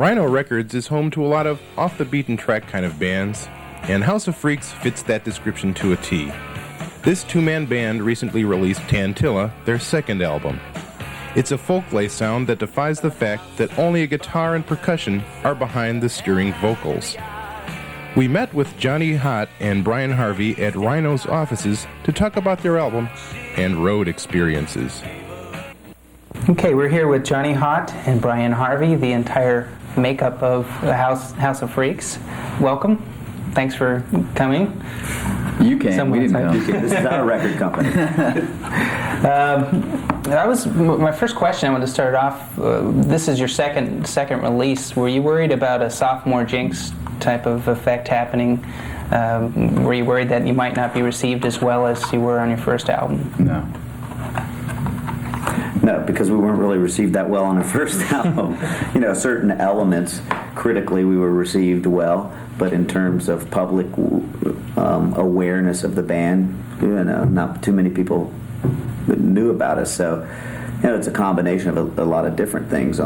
Rhino Records is home to a lot of off-the-beaten-track kind of bands, and House of Freaks fits that description to a T. This two-man band recently released Tantilla, their second album. It's a folklay sound that defies the fact that only a guitar and percussion are behind the stirring vocals. We met with Johnny Hott and Bryan Harvey at Rhino's offices to talk about their album and road experiences. Okay, we're here with Johnny Hott and Bryan Harvey, the entire makeup of the House of Freaks. Welcome. Thanks for coming. You came. We didn't come. This is our record company. My first question I wanted to start off. This is your second release. Were you worried about a sophomore jinx type of effect happening? Were you worried that you might not be received as well as you were on your first album? No, because we weren't really received that well on our first album. Certain elements critically we were received well, but in terms of public awareness of the band, not too many people knew about us. So, it's a combination of a lot of different things.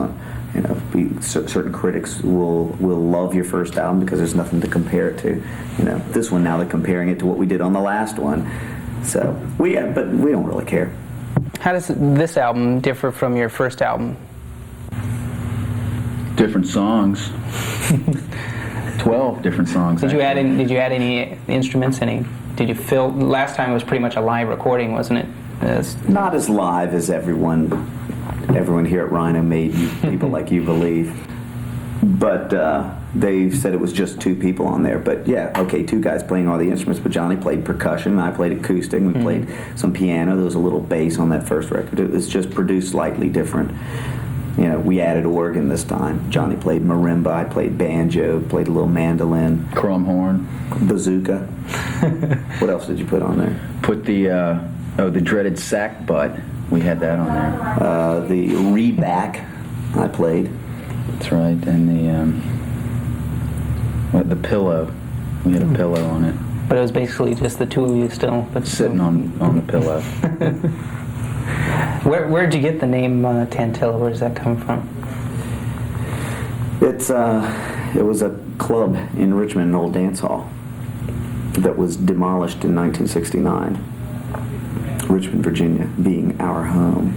Certain critics will love your first album because there's nothing to compare it to. This one now they're comparing it to what we did on the last one. So but we don't really care. How does this album differ from your first album? Different songs. 12 different songs. Did you add any instruments? Did you fill? Last time it was pretty much a live recording, wasn't it? Not as live as everyone here at Rhino made people like you believe. But they said it was just two people on there. But yeah, okay, two guys playing all the instruments. But Johnny played percussion, and I played acoustic. We played some piano. There was a little bass on that first record. It was just produced slightly different. We added organ this time. Johnny played marimba. I played banjo. Played a little mandolin. Chrome horn. Bazooka. What else did you put on there? Put the dreaded sack butt. We had that on there. The reback I played. That's right, and the pillow. We had a pillow on it. But it was basically just the two of you still. But sitting on the pillow. Where'd you get the name Tantilla? Where does that come from? It was a club in Richmond, an old dance hall, that was demolished in 1969. Richmond, Virginia, being our home,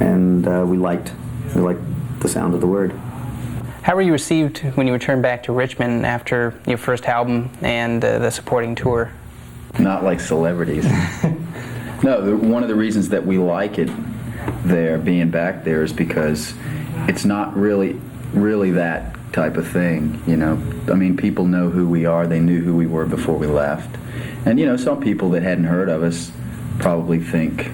and we liked the sound of the word. How were you received when you returned back to Richmond after your first album and the supporting tour? Not like celebrities. No, one of the reasons that we like it there, being back there, is because it's not really that type of thing. I mean, people know who we are. They knew who we were before we left. And, some people that hadn't heard of us probably think,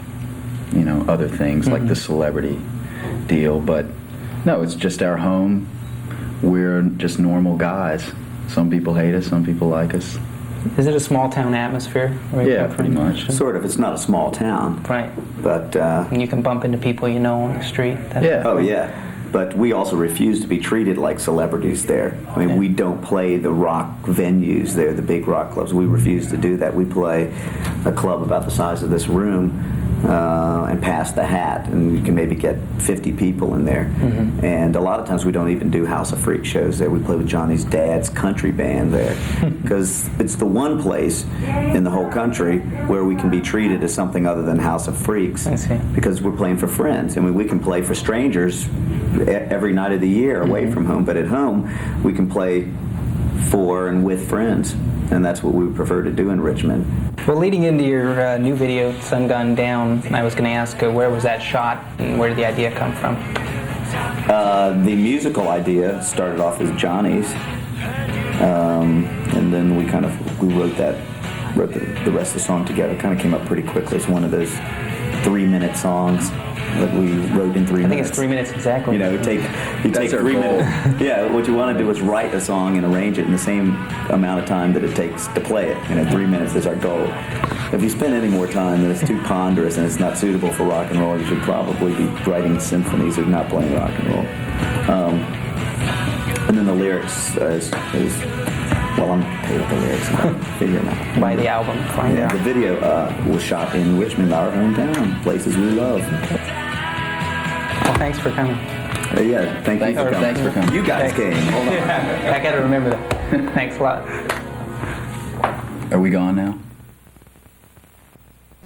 other things like the celebrity deal. But no, it's just our home. We're just normal guys. Some people hate us, some people like us. Is it a small town atmosphere? Yeah, pretty much. Sort of. It's not a small town. Right. But and you can bump into people you know on the street. Yeah. Oh, yeah. But we also refuse to be treated like celebrities there. I mean, we don't play the rock venues there, the big rock clubs. We refuse to do that. We play a club about the size of this room and pass the hat, and you can maybe get 50 people in there. And a lot of times we don't even do House of Freaks shows there. We play with Johnny's dad's country band there because it's the one place in the whole country where we can be treated as something other than House of Freaks. I see. Because we're playing for friends. I mean, we can play for strangers every night of the year away from home, but at home we can play for and with friends, and that's what we would prefer to do in Richmond. Well, leading into your new video, Sun Gone Down, I was going to ask where was that shot and where did the idea come from? The musical idea started off as Johnny's, and then we wrote the rest of the song together. Kind of came up pretty quickly. It's one of those 3-minute songs that we wrote in 3 minutes. I think it's 3 minutes exactly. You take 3 minutes. Yeah, what you want to do is write a song and arrange it in the same amount of time that it takes to play it. 3 minutes is our goal. If you spend any more time, then it's too ponderous and it's not suitable for rock and roll. You should probably be writing symphonies or not playing rock and roll. And then the lyrics is well, I'm paid with the lyrics and figure them out. Buy the album, find out. The video was shot in Richmond, our hometown, places we love. Well, thanks for coming. Yeah, thank you for coming. Thanks for coming. You guys came. Hold on. I got to remember that. Thanks a lot. Are we gone now?